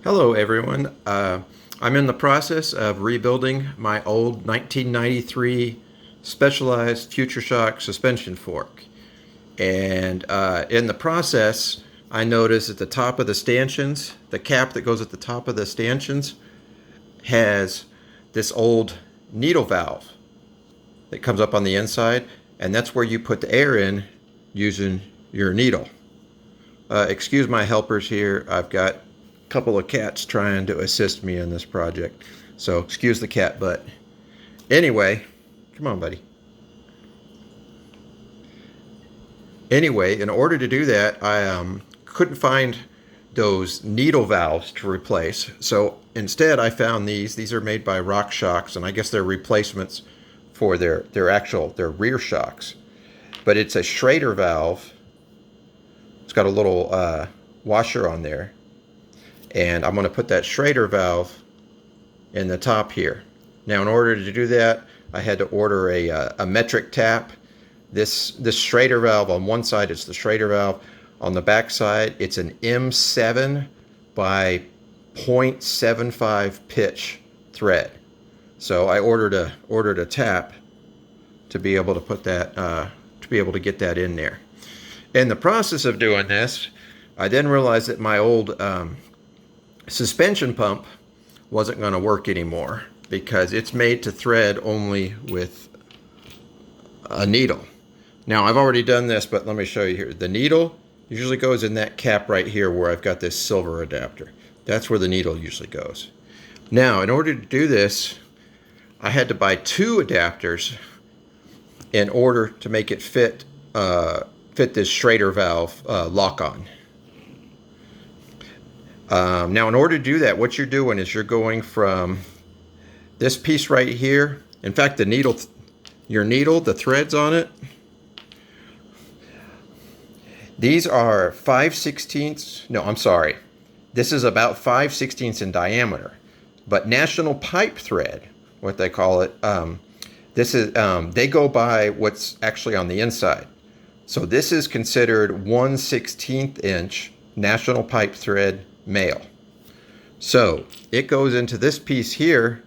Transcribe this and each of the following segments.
Hello everyone. I'm in the process of rebuilding my old 1993 Specialized Future Shock suspension fork. And in the process, I noticed at the top of the stanchions, the cap that goes at the top of the stanchions has this old needle valve that comes up on the inside, and that's where you put the air in using your needle. Excuse my helpers here. I've got a couple of cats trying to assist me in this project, so excuse the cat butt. Anyway, come on, buddy. Anyway, in order to do that, I couldn't find those needle valves to replace, so instead I found these. These are made by Rock Shocks, and I guess they're replacements for their rear shocks. But it's a Schraeder valve. It's got a little washer on there, and I'm going to put that Schraeder valve in the top here. Now, in order to do that, I had to order a metric tap. This Schraeder valve, on one side it's the Schraeder valve, on the back side it's an M7 by 0.75 pitch thread. So I ordered a tap to be able to put that to be able to get that in there. In the process of doing this, I then realized that my old suspension pump wasn't going to work anymore because it's made to thread only with a needle. Now, I've already done this, but let me show you here. The needle usually goes in that cap right here where I've got this silver adapter. That's where the needle usually goes. Now, in order to do this, I had to buy two adapters in order to make it fit this Schraeder valve lock-on. Now, in order to do that, what you're doing is you're going from this piece right here. In fact, your needle, the threads on it, these are 5/16. No, I'm sorry. This is about 5/16 in diameter. But National Pipe Thread, what they call it, this is they go by what's actually on the inside. So this is considered 1/16 inch National Pipe Thread male. So it goes into this piece here,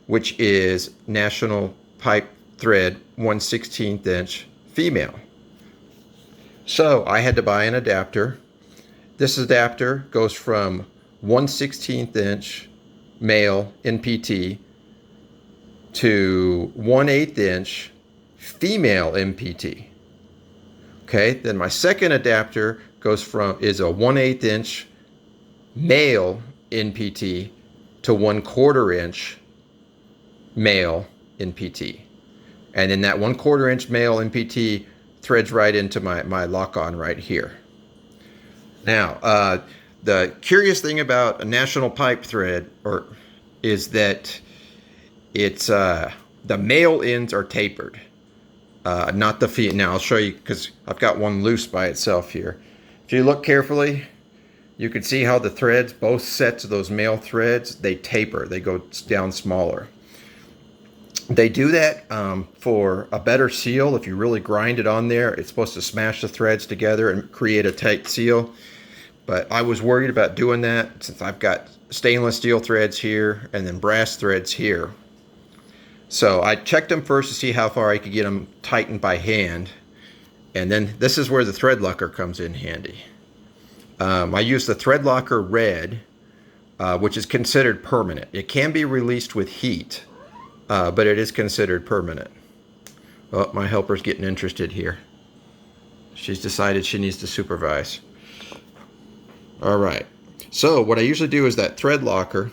which is National Pipe Thread 1/16 inch female. So I had to buy an adapter. This adapter goes from 1/16 inch male NPT to 1/8 inch female NPT. Okay, then my second adapter is a 1/8 inch male NPT to 1/4 inch male NPT. And then that 1/4 inch male NPT threads right into my lock-on right here. Now, the curious thing about a National Pipe Thread is that it's the male ends are tapered, not the female. Now I'll show you because I've got one loose by itself here. If you look carefully, you can see how the threads, both sets of those male threads, they taper. They go down smaller. They do that for a better seal. If you really grind it on there, it's supposed to smash the threads together and create a tight seal. But I was worried about doing that since I've got stainless steel threads here and then brass threads here. So I checked them first to see how far I could get them tightened by hand. And then this is where the thread locker comes in handy. I use the thread locker red, which is considered permanent. It can be released with heat, but it is considered permanent. Oh, my helper's getting interested here. She's decided she needs to supervise. All right. So what I usually do is that thread locker,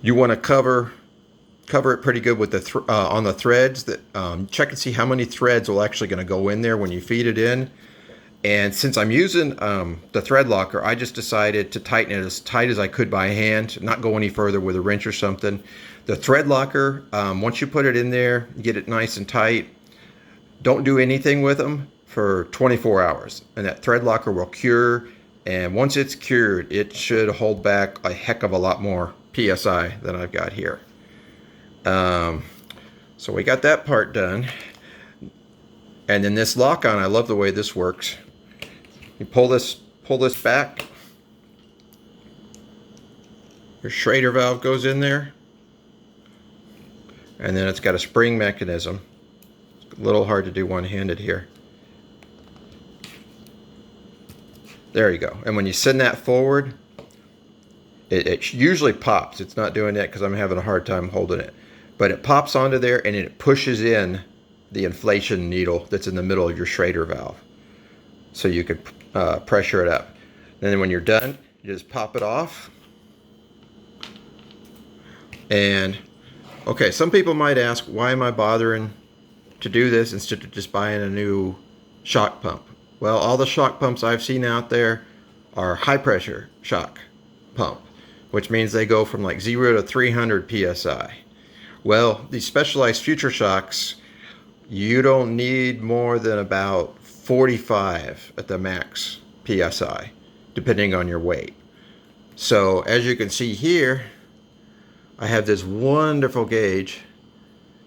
you want to cover it pretty good with on the threads. That check and see how many threads are actually going to go in there when you feed it in. And since I'm using the thread locker, I just decided to tighten it as tight as I could by hand, not go any further with a wrench or something. The thread locker, once you put it in there, get it nice and tight, don't do anything with them for 24 hours. And that thread locker will cure. And once it's cured, it should hold back a heck of a lot more PSI than I've got here. So we got that part done. And then this lock-on, I love the way this works. You pull this back, Your Schraeder valve goes in there, and then it's got a spring mechanism. It's a little hard to do one-handed here. There you go. And when you send that forward, it usually pops. It's not doing that because I'm having a hard time holding it. But it pops onto there and it pushes in the inflation needle that's in the middle of your Schraeder valve. So you could pressure it up. And then when you're done, you just pop it off. And, okay, some people might ask, why am I bothering to do this instead of just buying a new shock pump? Well, all the shock pumps I've seen out there are high pressure shock pump, which means they go from like 0 to 300 psi. Well, these Specialized Future Shocks, you don't need more than about 45 at the max psi, depending on your weight. So as you can see here, I have this wonderful gauge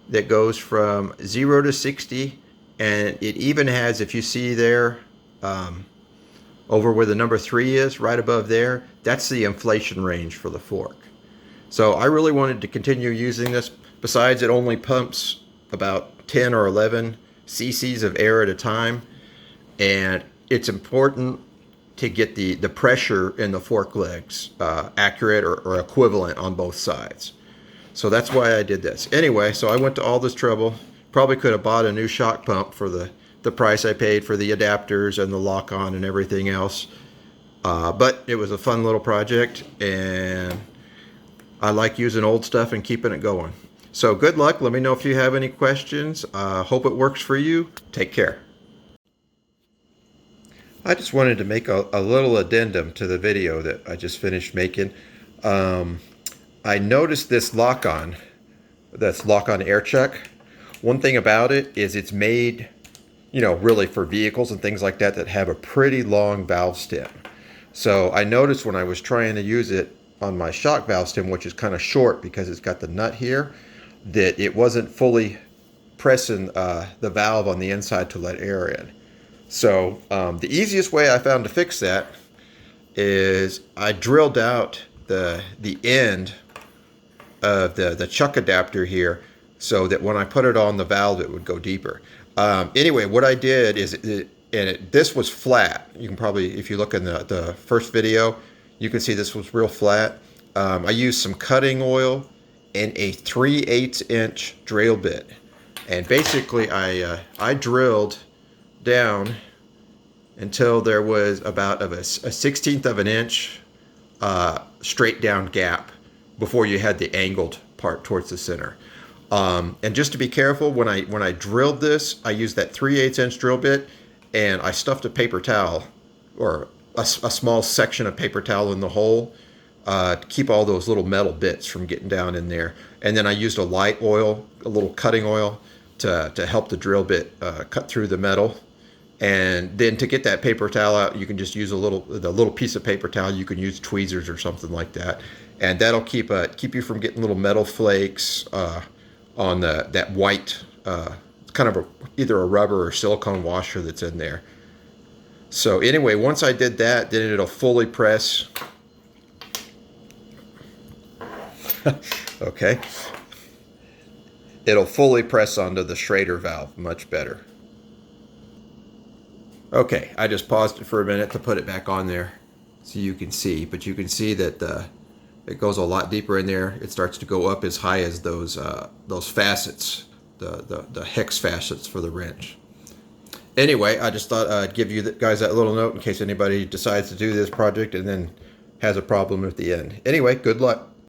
that goes from 0 to 60, and it even has, if you see there, over where the number 3 is, right above there, that's the inflation range for the fork. So I really wanted to continue using this. Besides, it only pumps about 10 or 11 cc's of air at a time, and it's important to get the pressure in the fork legs accurate or equivalent on both sides. So that's why I did this. Anyway, so I went to all this trouble. Probably could have bought a new shock pump for the price I paid for the adapters and the lock-on and everything else. But it was a fun little project, and I like using old stuff and keeping it going. So good luck. Let me know if you have any questions. Hope it works for you. Take care. I just wanted to make a little addendum to the video that I just finished making. I noticed this lock-on, that's lock-on air chuck. One thing about it is it's made, you know, really for vehicles and things like that that have a pretty long valve stem. So I noticed when I was trying to use it on my shock valve stem, which is kind of short because it's got the nut here, that it wasn't fully pressing the valve on the inside to let air in. So the easiest way I found to fix that is I drilled out the end of the chuck adapter here so that when I put it on the valve, it would go deeper. Anyway, what I did is, this was flat. You can probably, if you look in the first video, you can see this was real flat. I used some cutting oil and a 3/8 inch drill bit. And basically I drilled down until there was about a 1/16 of an inch straight down gap before you had the angled part towards the center. And just to be careful, when I drilled this, I used that 3/8 inch drill bit, and I stuffed a paper towel or a small section of paper towel in the hole to keep all those little metal bits from getting down in there. And then I used a light oil, a little cutting oil, to help the drill bit cut through the metal. And then to get that paper towel out, you can just use the little piece of paper towel. You can use tweezers or something like that, and that'll keep you from getting little metal flakes on that white, kind of either a rubber or silicone washer that's in there. So anyway, once I did that, then it'll fully press. Okay. It'll fully press onto the Schraeder valve much better. Okay, I just paused it for a minute to put it back on there so you can see, but you can see that it goes a lot deeper in there. It starts to go up as high as those facets, the hex facets for the wrench. Anyway, I just thought I'd give you guys that little note in case anybody decides to do this project and then has a problem at the end. Anyway, good luck.